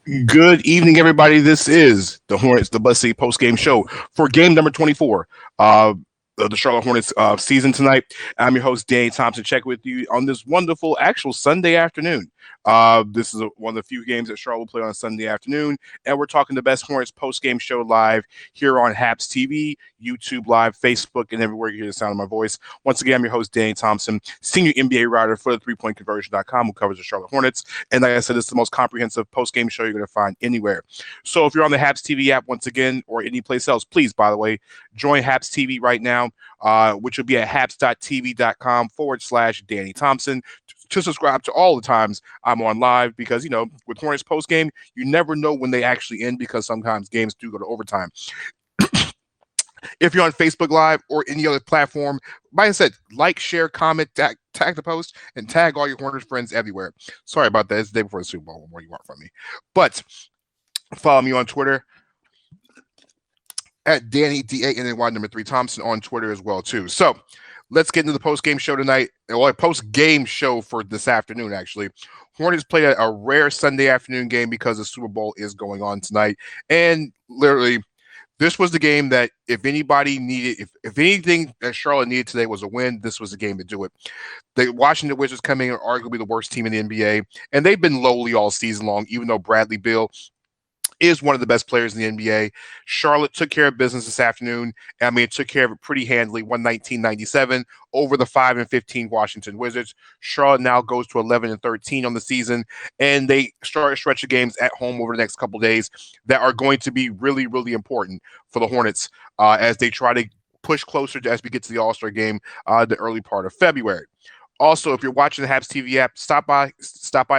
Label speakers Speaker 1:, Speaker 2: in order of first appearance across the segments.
Speaker 1: Good evening, everybody. This is the Hornets, the BuzzCity post-game show for game number 24 of the Charlotte Hornets season tonight. I'm your host, Danny Thompson. Check with you on this wonderful, actual Sunday afternoon. This is one of the few games that Charlotte will play on a Sunday afternoon, and we're talking the best Hornets post-game show live here on Haps TV, YouTube Live, Facebook, and everywhere you hear the sound of my voice. Once again, I'm your host, Danny Thompson, senior NBA writer for the 3pointconversion.com, who covers the Charlotte Hornets. And like I said, this is the most comprehensive post-game show you're going to find anywhere. So if you're on the Haps TV app, once again, or any place else, please, by the way, join Haps TV right now, which will be at haps.tv.com/Danny Thompson to subscribe to all the times I'm on live because, with Hornets post-game, you never know when they actually end because sometimes games do go to overtime. If you're on Facebook Live or any other platform, like I said, like, share, comment, tag the post, and tag all your Hornets friends everywhere. Sorry about that. It's the day before the Super Bowl. What more you want from me? But follow me on Twitter at Danny DANNY number 3 Thompson on Twitter as well too. So let's get into the post-game show tonight. Well, a post-game show for this afternoon, actually. Hornets played a rare Sunday afternoon game because the Super Bowl is going on tonight. And literally, this was the game that if anybody needed, if anything that Charlotte needed today was a win, this was the game to do it. The Washington Wizards coming in are arguably the worst team in the NBA, and they've been lowly all season long, even though Bradley Beal is one of the best players in the NBA. Charlotte took care of business this afternoon. I mean, it took care of it pretty handily, 119-97 over the 5-15 Washington Wizards. Charlotte now goes to 11-13 on the season, and they start a stretch of games at home over the next couple of days that are going to be really, really important for the Hornets as they try to push closer as we get to the All-Star game the early part of February. Also, if you're watching the Haps TV app, stop by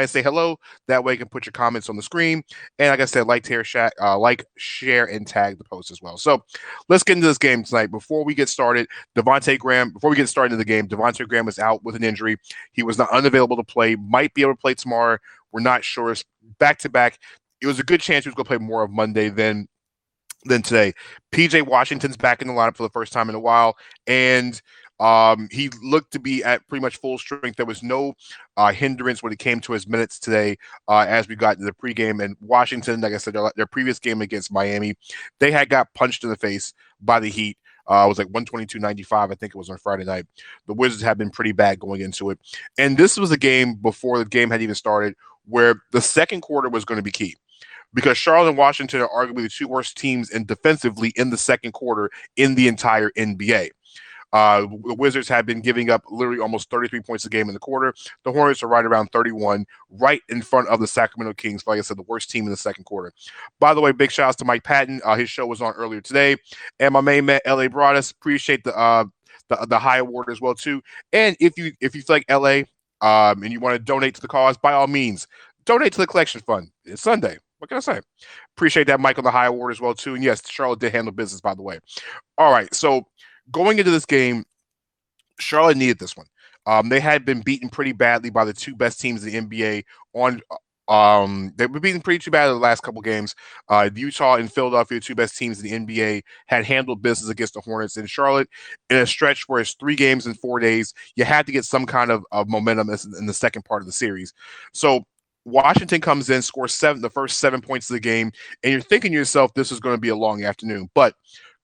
Speaker 1: and say hello. That way you can put your comments on the screen. And like I said, share, and tag the post as well. So let's get into this game tonight. Before we get started into the game, Devontae Graham is out with an injury. He was not unavailable to play, might be able to play tomorrow. We're not sure. It's back-to-back. It was a good chance he was going to play more of Monday than today. PJ Washington's back in the lineup for the first time in a while. And he looked to be at pretty much full strength. There was no hindrance when it came to his minutes today as we got to the pregame. And Washington, like I said, their previous game against Miami, they had got punched in the face by the Heat. It was like 122-95, I think it was on Friday night. The Wizards had been pretty bad going into it. And this was a game before the game had even started where the second quarter was going to be key. Because Charlotte and Washington are arguably the two worst teams defensively in the second quarter in the entire NBA. The Wizards have been giving up literally almost 33 points a game in the quarter. The Hornets are right around 31, right in front of the Sacramento Kings. Like I said, the worst team in the second quarter. By the way, big shout outs to Mike Patton. His show was on earlier today. And my main man, LA Broadus. Appreciate the high award as well, too. And if you feel like LA and you want to donate to the cause, by all means, donate to the collection fund. It's Sunday. What can I say? Appreciate that, Mike, on the high award as well, too. And yes, Charlotte did handle business, by the way. All right, so going into this game, Charlotte needed this one. They had been beaten pretty badly by the two best teams in the NBA. They've been beaten pretty bad in the last couple games. Utah and Philadelphia, the two best teams in the NBA, had handled business against the Hornets. In Charlotte, in a stretch where it's 3 games in 4 days, you had to get some kind of momentum in the second part of the series. So Washington comes in, scores the first 7 points of the game, and you're thinking to yourself, this is going to be a long afternoon. But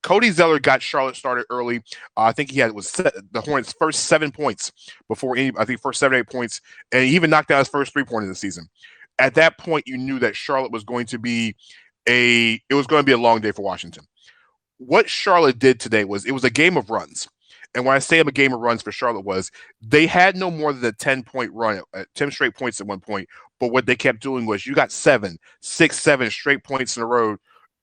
Speaker 1: Cody Zeller got Charlotte started early. I think he was the Hornets' first 7 points first 7 or 8 points, and he even knocked down his first 3-pointer of the season. At that point, you knew that Charlotte was going to be a long day for Washington. What Charlotte did today was a game of runs. And when I say a game of runs for Charlotte was they had no more than a 10-point run, 10 straight points at one point. But what they kept doing was you got 7 straight points in a row,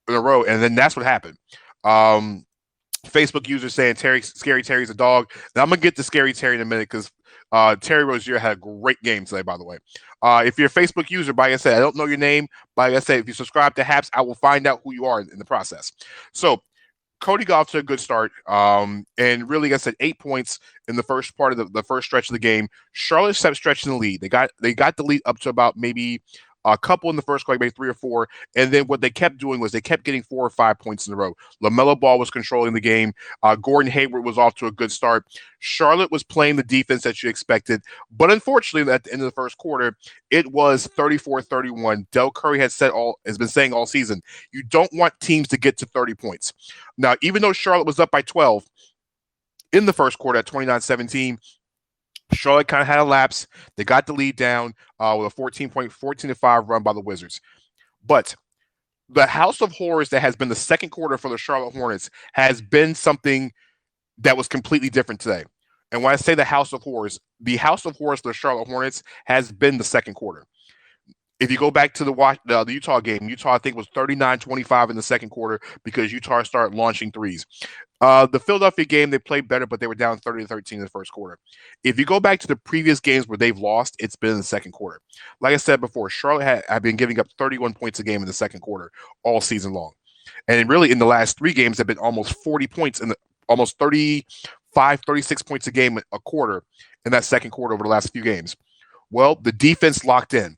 Speaker 1: and then that's what happened. Facebook users saying Scary Terry's a dog. Now I'm gonna get to Scary Terry in a minute because Terry Rozier had a great game today, by the way. If you're a Facebook user, like I said, I don't know your name, but like I said, if you subscribe to Haps, I will find out who you are in the process. So Cody got off to a good start, and really, like I said, 8 points in the first part of the first stretch of the game. Charlotte kept stretching the lead. They got the lead up to about maybe a couple in the first quarter, maybe 3 or 4, and then what they kept doing was they kept getting 4 or 5 points in a row. LaMelo Ball was controlling the game. Gordon Hayward was off to a good start. Charlotte was playing the defense that you expected, but unfortunately, at the end of the first quarter, it was 34-31. Del Curry has been saying all season, you don't want teams to get to 30 points. Now, even though Charlotte was up by 12 in the first quarter at 29-17, Charlotte kind of had a lapse. They got the lead down with a 14-5 run by the Wizards. But the house of horrors that has been the second quarter for the Charlotte Hornets has been something that was completely different today. And when I say the house of horrors for the Charlotte Hornets has been the second quarter. If you go back to the Utah game, Utah, I think, was 39-25 in the second quarter because Utah started launching threes. The Philadelphia game, they played better, but they were down 30-13 in the first quarter. If you go back to the previous games where they've lost, it's been in the second quarter. Like I said before, Charlotte had been giving up 31 points a game in the second quarter all season long. And really, in the last 3 games, have been almost 40 points, almost 35, 36 points a game a quarter in that second quarter over the last few games. Well, the defense locked in.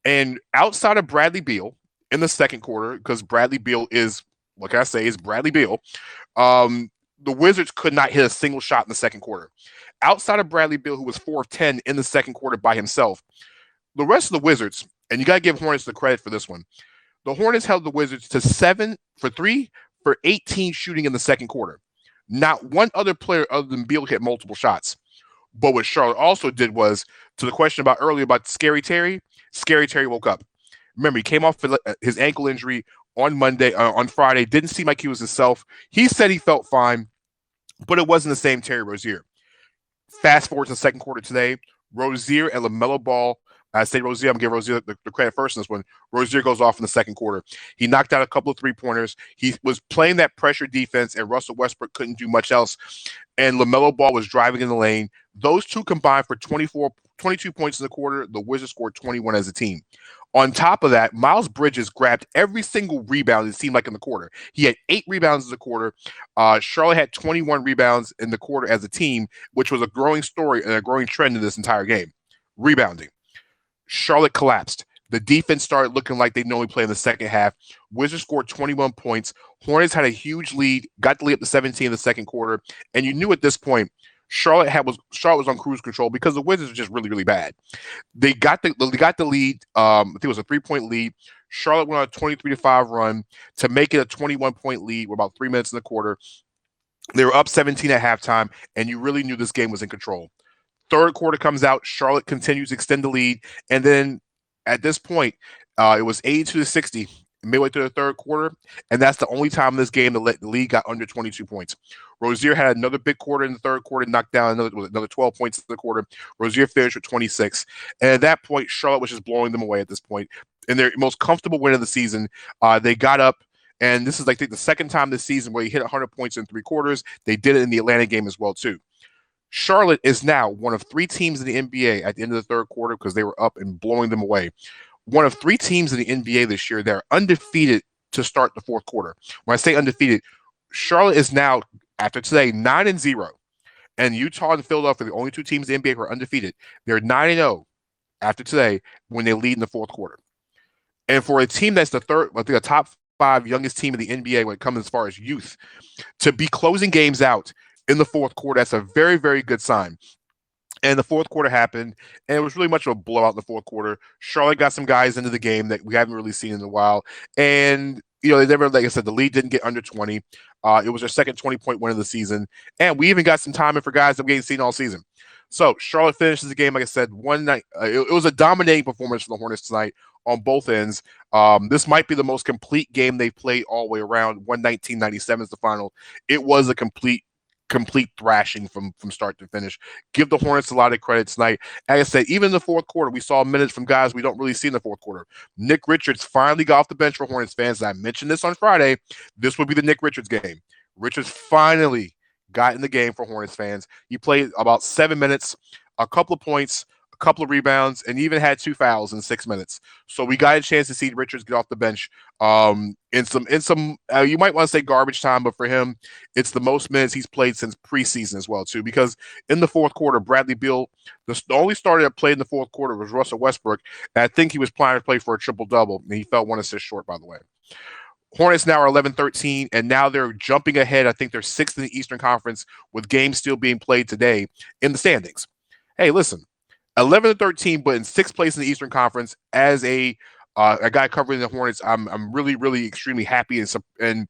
Speaker 1: And outside of Bradley Beal in the second quarter, because Bradley Beal is, what can I say, is Bradley Beal, the Wizards could not hit a single shot in the second quarter. Outside of Bradley Beal, who was 4 of 10 in the second quarter by himself, the rest of the Wizards, and you got to give Hornets the credit for this one, the Hornets held the Wizards to 7 for 3 for 18 shooting in the second quarter. Not one other player other than Beal hit multiple shots. But what Charlotte also did was, to the question about earlier about Scary Terry woke up. Remember, he came off his ankle injury on Friday, didn't seem like he was himself. He said he felt fine, but it wasn't the same Terry Rozier. Fast forward to the second quarter today, Rozier and LaMelo Ball, I say Rozier, I'm going to give Rozier the credit first in this one. Rozier goes off in the second quarter. He knocked out a couple of 3-pointers. He was playing that pressure defense, and Russell Westbrook couldn't do much else. And LaMelo Ball was driving in the lane. Those two combined for 22 points in the quarter. The Wizards scored 21 as a team. On top of that, Miles Bridges grabbed every single rebound, it seemed like, in the quarter. He had 8 rebounds in the quarter. Charlotte had 21 rebounds in the quarter as a team, which was a growing story and a growing trend in this entire game. Rebounding. Charlotte collapsed. The defense started looking like they normally play in the second half. Wizards scored 21 points. Hornets had a huge lead, got the lead up to 17 in the second quarter, and you knew at this point Charlotte was on cruise control because the Wizards were just really, really bad. They got the lead. I think it was a 3-point lead. Charlotte went on a 23-5 run to make it a 21-point lead with about 3 minutes in the quarter. They were up 17 at halftime, and you really knew this game was in control. Third quarter comes out. Charlotte continues to extend the lead. And then at this point, it was 82-60 midway through the third quarter. And that's the only time in this game the league got under 22 points. Rozier had another big quarter in the third quarter, knocked down another 12 points in the quarter. Rozier finished with 26. And at that point, Charlotte was just blowing them away at this point. In their most comfortable win of the season, they got up. And this is, I think, the second time this season where he hit 100 points in 3 quarters. They did it in the Atlanta game as well, too. Charlotte is now one of 3 teams in the NBA at the end of the third quarter because they were up and blowing them away. One of 3 teams in the NBA this year that are undefeated to start the fourth quarter. When I say undefeated, Charlotte is now, after today, 9-0. And Utah and Philadelphia are the only 2 teams in the NBA who are undefeated. They're 9-0 after today when they lead in the fourth quarter. And for a team that's the top 5 youngest team in the NBA when it comes as far as youth, to be closing games out in the fourth quarter, that's a very, very good sign. And the fourth quarter happened, and it was really much of a blowout in the fourth quarter. Charlotte got some guys into the game that we haven't really seen in a while. And, they never, like I said, the lead didn't get under 20. It was their second 20-point win of the season. And we even got some time in for guys that we ain't seen all season. So Charlotte finishes the game, like I said, one night. It was a dominating performance for the Hornets tonight on both ends. This might be the most complete game they've played all the way around. 119-97 is the final. It was a complete thrashing from start to finish. Give the Hornets a lot of credit tonight. Like I said, even in the fourth quarter, we saw minutes from guys we don't really see in the fourth quarter. Nick Richards finally got off the bench for Hornets fans. I mentioned this on Friday. This would be the Nick Richards game. Richards finally got in the game for Hornets fans. He played about 7 minutes, a couple of points, a couple of rebounds, and even had 2 fouls in 6 minutes. So we got a chance to see Richards get off the bench in some you might want to say garbage time, but for him, it's the most minutes he's played since preseason as well too. Because in the fourth quarter, Bradley Beal, the only starter that played in the fourth quarter was Russell Westbrook, and I think he was planning to play for a triple double, and he fell 1 assist short, by the way. Hornets now are 11-13, and now they're jumping ahead. I think they're 6th in the Eastern Conference with games still being played today in the standings. Hey, listen, 11-13, but in 6th place in the Eastern Conference as a guy covering the Hornets, I'm really, really extremely happy, and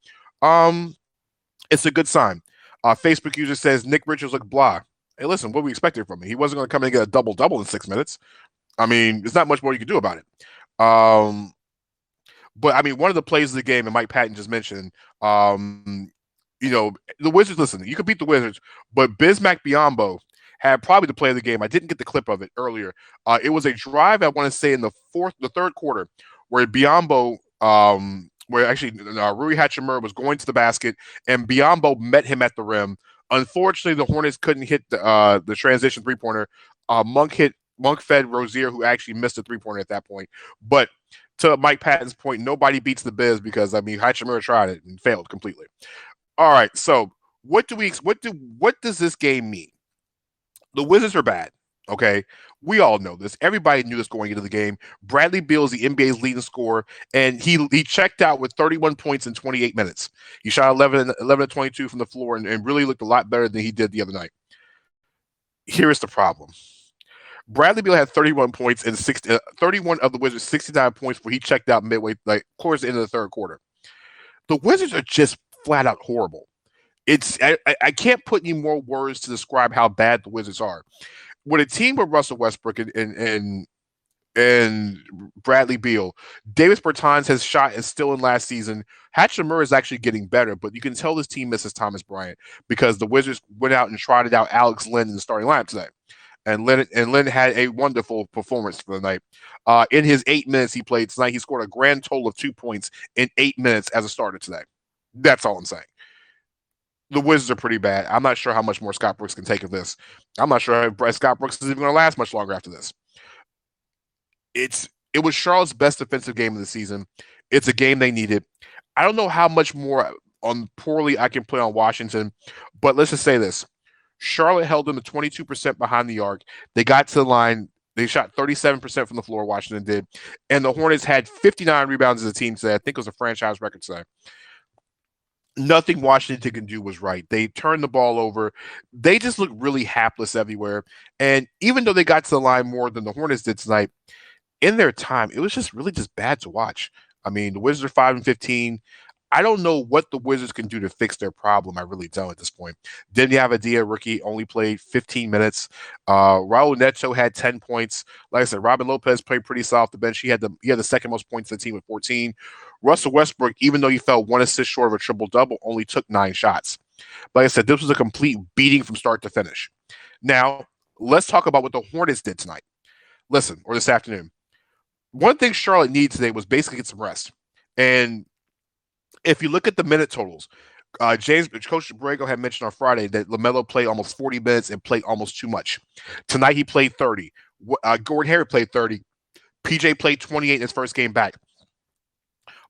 Speaker 1: it's a good sign. Facebook user says Nick Richards looked blah. Hey, listen, what we expected from him? He wasn't going to come in and get a double-double in 6 minutes. I mean, there's not much more you can do about it. But, I mean, one of the plays of the game, and Mike Patton just mentioned, the Wizards, listen, you can beat the Wizards, but Bismack Biyombo had probably the play of the game. I didn't get the clip of it earlier. It was a drive, I want to say, in the third quarter, where Biyombo, where actually Rui Hachimura was going to the basket, and Biyombo met him at the rim. Unfortunately, the Hornets couldn't hit the transition three-pointer. Monk fed Rozier, who actually missed a three-pointer at that point. But to Mike Patton's point, nobody beats the Biz because, I mean, Hachimura tried it and failed completely. All right, so what does this game mean? The Wizards are bad, okay? We all know this. Everybody knew this going into the game. Bradley Beal is the NBA's leading scorer, and he checked out with 31 points in 28 minutes. He shot 11 of 22 from the floor and really looked a lot better than he did the other night. Here is the problem. Bradley Beal had 31 points and 31 of the Wizards' 69 points where he checked out midway, like towards the end of the third quarter. The Wizards are just flat out horrible. I can't put any more words to describe how bad the Wizards are. With a team with Russell Westbrook and Bradley Beal, Davis Bertans has shot is still in last season. Hachimura is actually getting better, but you can tell this team misses Thomas Bryant because the Wizards went out and trotted out Alex Len in the starting lineup today. And Len had a wonderful performance for the night. In his 8 minutes he played tonight, he scored a grand total of 2 points in 8 minutes as a starter today. That's all I'm saying. The Wizards are pretty bad. I'm not sure how much more Scott Brooks can take of this. I'm not sure if Scott Brooks is even going to last much longer after this. It was Charlotte's best defensive game of the season. It's a game they needed. I don't know how much more poorly I can play on Washington, but let's just say this. Charlotte held them to 22% behind the arc. They got to the line. They shot 37% from the floor, Washington did. And the Hornets had 59 rebounds as a team today. I think it was a franchise record today. Nothing Washington can do was right. They turned the ball over. They just looked really hapless everywhere. And even though they got to the line more than the Hornets did tonight, in their time, it was just really just bad to watch. I mean, the Wizards are 5-15. I don't know what the Wizards can do to fix their problem. I really don't at this point. Deni Avdija, rookie, only played 15 minutes. Raul Neto had 10 points. Like I said, Robin Lopez played pretty solid off the bench. He had the second most points in the team with 14. Russell Westbrook, even though he fell 1 assist short of a triple-double, only took 9 shots. But like I said, this was a complete beating from start to finish. Now, let's talk about what the Hornets did tonight. Listen, or this afternoon. One thing Charlotte needs today was basically get some rest. And if you look at the minute totals, Coach Borrego had mentioned on Friday that LaMelo played almost 40 minutes and played almost too much. Tonight he played 30. Gordon Hayward played 30. PJ played 28 in his first game back.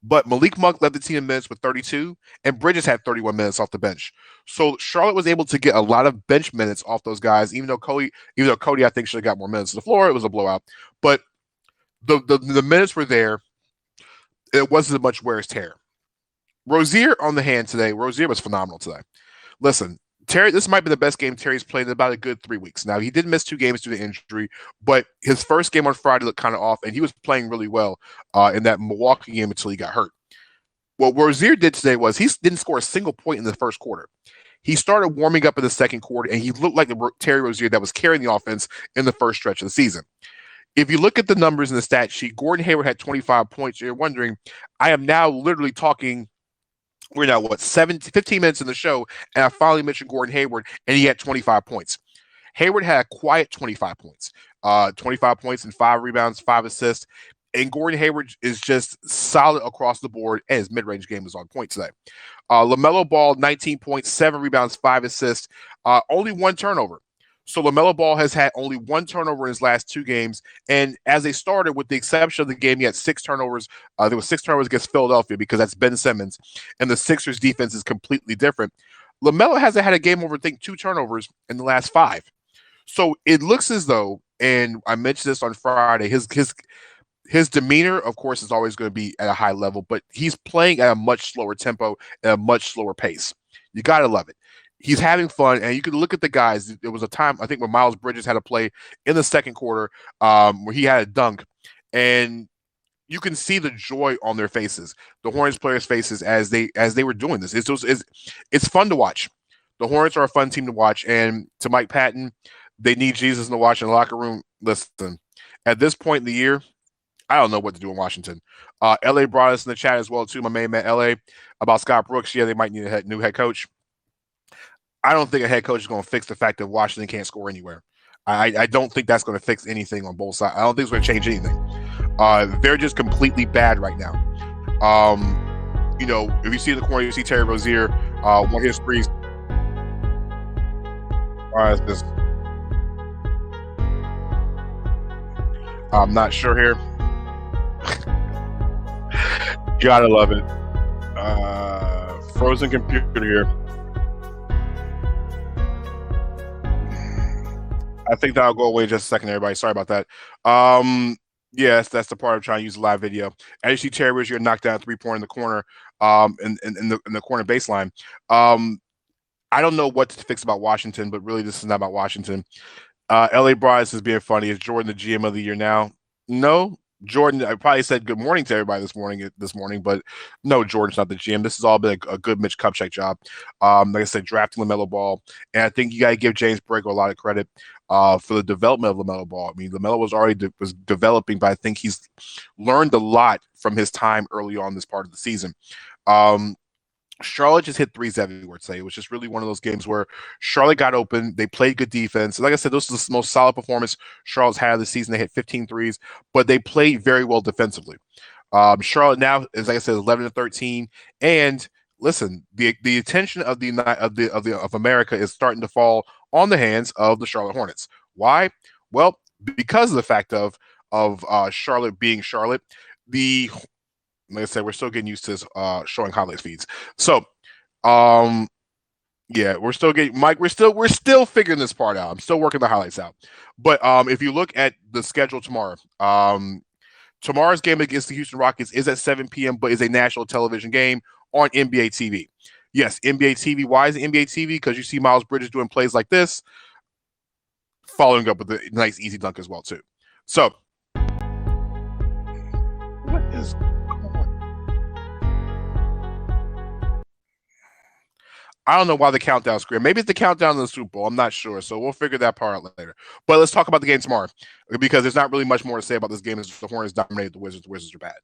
Speaker 1: But Malik Monk led the team in minutes with 32, and Bridges had 31 minutes off the bench. So Charlotte was able to get a lot of bench minutes off those guys, even though Cody I think should have got more minutes on the floor. It was a blowout. But the minutes were there. It wasn't as much wear as tear. Rozier on the hand today. Rozier was phenomenal today. Listen, Terry, this might be the best game Terry's played in about a good 3 weeks. Now, he did miss 2 games due to injury, but his first game on Friday looked kind of off, and he was playing really well in that Milwaukee game until he got hurt. What Rozier did today was he didn't score a single point in the first quarter. He started warming up in the second quarter, and he looked like the Terry Rozier that was carrying the offense in the first stretch of the season. If you look at the numbers in the stat sheet, Gordon Hayward had 25 points. You're wondering, I am now literally talking – we're now, 15 minutes in the show, and I finally mentioned Gordon Hayward, and he had 25 points. Hayward had a quiet 25 points. 25 points and 5 rebounds, 5 assists. And Gordon Hayward is just solid across the board, and his mid-range game is on point today. LaMelo Ball, 19 points, 7 rebounds, 5 assists, only 1 turnover. So LaMelo Ball has had only one turnover in his last two games, and as they started, with the exception of the game, he had six turnovers. There was six turnovers against Philadelphia because that's Ben Simmons, and the Sixers' defense is completely different. LaMelo hasn't had a game over, I think, two turnovers in the last five. So it looks as though, and I mentioned this on Friday, his demeanor, of course, is always going to be at a high level, but he's playing at a much slower tempo, at a much slower pace. You got to love it. He's having fun, and you can look at the guys. There was a time, I think, when Miles Bridges had a play in the second quarter where he had a dunk, and you can see the joy on their faces, the Hornets players' faces as they were doing this. It's fun to watch. The Hornets are a fun team to watch, and to Mike Patton, they need Jesus in the Washington locker room. Listen, at this point in the year, I don't know what to do in Washington. LA brought us in the chat as well, too, my main man LA, about Scott Brooks. Yeah, they might need a new head coach. I don't think a head coach is going to fix the fact that Washington can't score anywhere. I don't think that's going to fix anything on both sides. I don't think it's going to change anything. They're just completely bad right now. If you see in the corner, you see Terry Rozier, one of his threes. This. I'm not sure here. Gotta love it. Frozen computer here. I think that'll go away in just a second, everybody. Sorry about that. Yes, that's the part of trying to use a live video. As you see, Terry Rozier knocked down a 3-point in the corner, in the corner baseline. I don't know what to fix about Washington, but really, this is not about Washington. LA Bryce is being funny. Is Jordan the GM of the year now? No. Jordan, I probably said good morning to everybody this morning, but no, Jordan's not the GM. This has all been a good Mitch Kupchak job. Like I said, drafting LaMelo Ball, and I think you got to give James Borrego a lot of credit for the development of LaMelo Ball. I mean, LaMelo was developing, but I think he's learned a lot from his time early on this part of the season. Charlotte just hit threes everywhere today. It was just really one of those games where Charlotte got open. They played good defense. Like I said, this was the most solid performance Charlotte's had this season. They hit 15 threes, but they played very well defensively. Charlotte now, as like I said, 11-13. And listen, the attention of America is starting to fall on the hands of the Charlotte Hornets. Why? Well, because of the fact of Charlotte being Charlotte. Like I said, we're still getting used to showing highlights feeds. So, yeah, we're still getting Mike. We're still figuring this part out. I'm still working the highlights out. But if you look at the schedule tomorrow, tomorrow's game against the Houston Rockets is at 7 p.m., but is a national television game on NBA TV. Yes, NBA TV. Why is it NBA TV? Because you see Miles Bridges doing plays like this, following up with a nice easy dunk as well too. So, what is? I don't know why the countdown screen. Maybe it's the countdown to the Super Bowl. I'm not sure. So we'll figure that part out later. But let's talk about the game tomorrow because there's not really much more to say about this game as the Hornets dominated the Wizards. The Wizards are bad.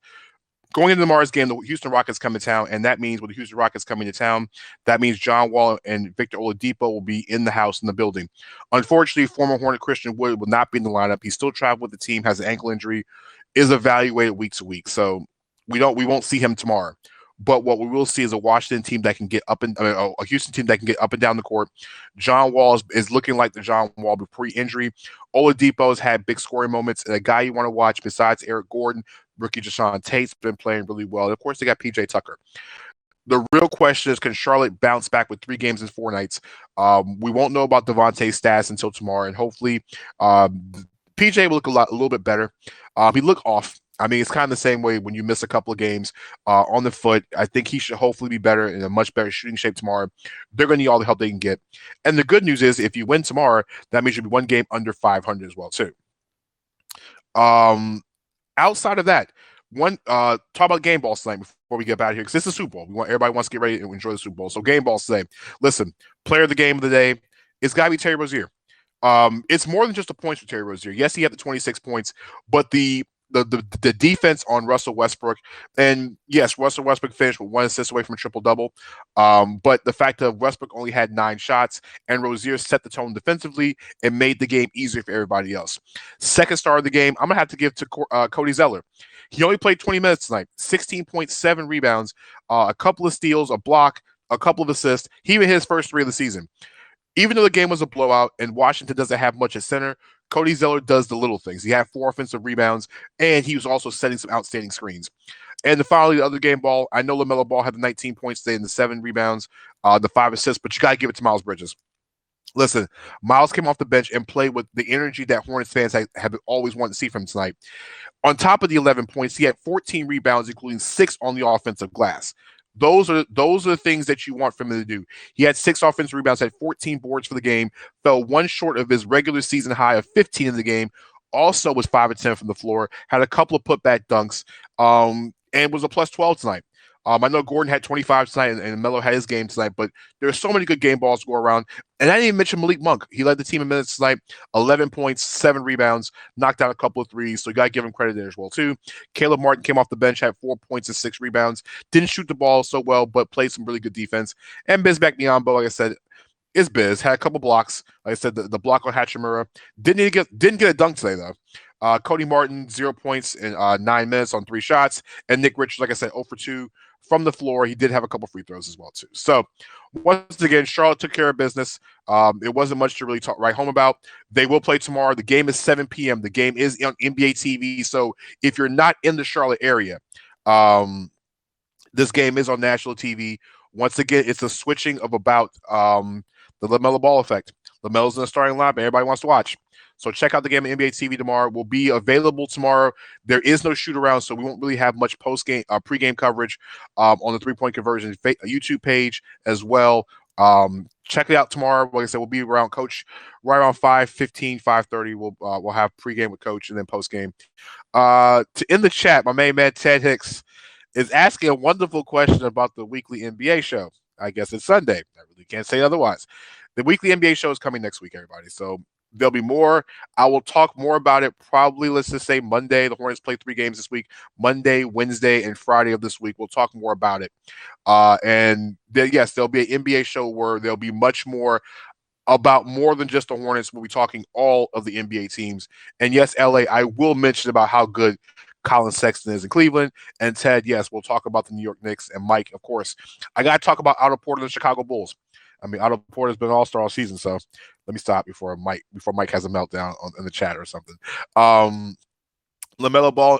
Speaker 1: Going into tomorrow's game, the Houston Rockets come to town, and that means with the Houston Rockets coming to town, that means John Wall and Victor Oladipo will be in the house, in the building. Unfortunately, former Hornet Christian Wood will not be in the lineup. He still traveled with the team, has an ankle injury, is evaluated week to week. So we won't see him tomorrow. But what we will see is a Washington team that can get up and a Houston team that can get up and down the court. John Wall is looking like the John Wall pre-injury. Oladipo has had big scoring moments. And a guy you want to watch besides Eric Gordon, rookie Jason Tate's been playing really well. And of course, they got PJ Tucker. The real question is, can Charlotte bounce back with 3 games in 4 nights? We won't know about Devontae's stats until tomorrow, and hopefully PJ will look a little bit better. He looked off. I mean, it's kind of the same way when you miss a couple of games on the foot. I think he should hopefully be better in a much better shooting shape tomorrow. They're going to need all the help they can get. And the good news is if you win tomorrow, that means you'll be 1 game under 500 as well, too. Outside of that, talk about game balls tonight before we get out of here, because this is Super Bowl. Everybody wants to get ready and enjoy the Super Bowl. So game balls today. Listen, player of the game of the day, it's got to be Terry Rozier. It's more than just the points for Terry Rozier. Yes, he had the 26 points, but the defense on Russell Westbrook, and yes, Russell Westbrook finished with 1 assist away from a triple-double, but the fact that Westbrook only had 9 shots and Rozier set the tone defensively and made the game easier for everybody else. Second star of the game, I'm going to have to give to Cody Zeller. He only played 20 minutes tonight, 16.7 rebounds, a couple of steals, a block, a couple of assists. He even hit his first 3 of the season. Even though the game was a blowout and Washington doesn't have much at center, Cody Zeller does the little things. He had 4 offensive rebounds, and he was also setting some outstanding screens. And finally, the other game ball, I know LaMelo Ball had the 19 points today and the 7 rebounds, the 5 assists, but you got to give it to Miles Bridges. Listen, Miles came off the bench and played with the energy that Hornets fans have always wanted to see from him tonight. On top of the 11 points, he had 14 rebounds, including 6 on the offensive glass. Those are the things that you want from him to do. He had 6 offensive rebounds, had 14 boards for the game, fell one short of his regular season high of 15 in the game. Also was 5 of 10 from the floor, had a couple of putback dunks, and was a plus 12 tonight. I know Gordon had 25 tonight, and Melo had his game tonight, but there's so many good game balls to go around. And I didn't even mention Malik Monk. He led the team in minutes tonight, 11 points, 7 rebounds, knocked out a couple of threes, so you got to give him credit there as well, too. Caleb Martin came off the bench, had 4 points and 6 rebounds. Didn't shoot the ball so well, but played some really good defense. And Bismack Biyombo, like I said, is Biz. Had a couple blocks. Like I said, the block on Hachimura. Didn't get a dunk today, though. Cody Martin, 0 points in 9 minutes on 3 shots. And Nick Richards, like I said, 0 for 2 from the floor. He did have a couple free throws as well, too. So, once again, Charlotte took care of business. It wasn't much to really write home about. They will play tomorrow. The game is 7 p.m. The game is on NBA TV. So, if you're not in the Charlotte area, this game is on national TV. Once again, it's a switching of about the LaMelo Ball effect. LaMelo's in the starting lineup. Everybody wants to watch. So check out the game on NBA TV tomorrow. Will be available tomorrow. There is no shoot around, so we won't really have much post-game, pre-game coverage on the three-point conversion YouTube page as well. Check it out tomorrow. Like I said, we'll be around Coach right around 5:15, 5:30. We'll have pre-game with Coach and then post-game. In the chat, my main man Ted Hicks is asking a wonderful question about the weekly NBA show. I guess it's Sunday. I really can't say otherwise. The weekly NBA show is coming next week, everybody. So there'll be more. I will talk more about it probably, let's just say Monday. The Hornets play 3 games this week. Monday, Wednesday, and Friday of this week. We'll talk more about it. Yes, there'll be an NBA show where there'll be much more about more than just the Hornets. We'll be talking all of the NBA teams. And yes, LA, I will mention about how good Colin Sexton is in Cleveland. And Ted, yes, we'll talk about the New York Knicks. And Mike, of course. I got to talk about Otto Porter and the Chicago Bulls. I mean, Otto Porter's been an all-star all season, so let me stop before Mike has a meltdown in the chat or something. LaMelo Ball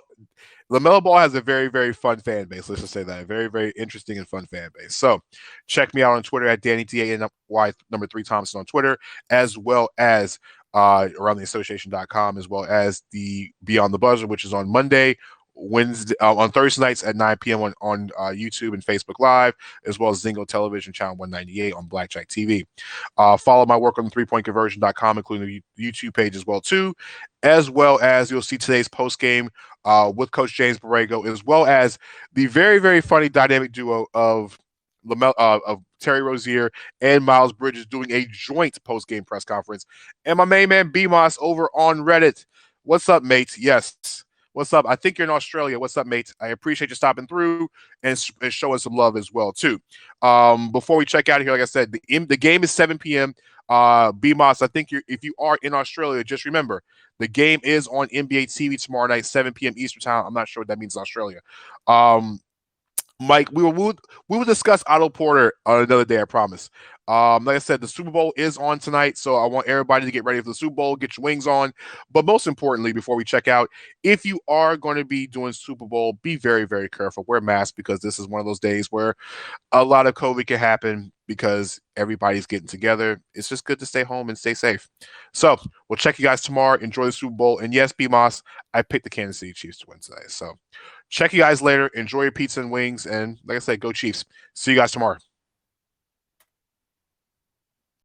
Speaker 1: has a very, very fun fan base. Let's just say that. A very, very interesting and fun fan base. So check me out on Twitter at DannyTA3 Thompson on Twitter, as well as aroundtheassociation.com, as well as the Beyond the Buzzer, which is on Monday, Wednesday, on Thursday nights at 9 p.m. on YouTube and Facebook Live, as well as Zingo Television, channel 198 on Blackjack TV. Follow my work on the threepointconversion.com, including the YouTube page as well, too, as well as you'll see today's post game with Coach James Borrego, as well as the very, very funny dynamic duo of Terry Rozier and Miles Bridges doing a joint post-game press conference. And my main man, B-Moss, over on Reddit. What's up, mate? Yes. What's up? I think you're in Australia. What's up, mate? I appreciate you stopping through and showing some love as well, too. Before we check out of here, like I said, the game is 7 p.m. B-Moss, I think if you are in Australia, just remember, the game is on NBA TV tomorrow night, 7 p.m. Eastern Time. I'm not sure what that means in Australia. Mike, we will discuss Otto Porter on another day, I promise. Like I said, the Super Bowl is on tonight, so I want everybody to get ready for the Super Bowl, get your wings on. But most importantly, before we check out, if you are going to be doing Super Bowl, be very, very careful. Wear masks, because this is one of those days where a lot of COVID can happen because everybody's getting together. It's just good to stay home and stay safe. So we'll check you guys tomorrow. Enjoy the Super Bowl. And yes, B-Moss, I picked the Kansas City Chiefs to win today. So check you guys later. Enjoy your pizza and wings. And like I said, go Chiefs. See you guys tomorrow.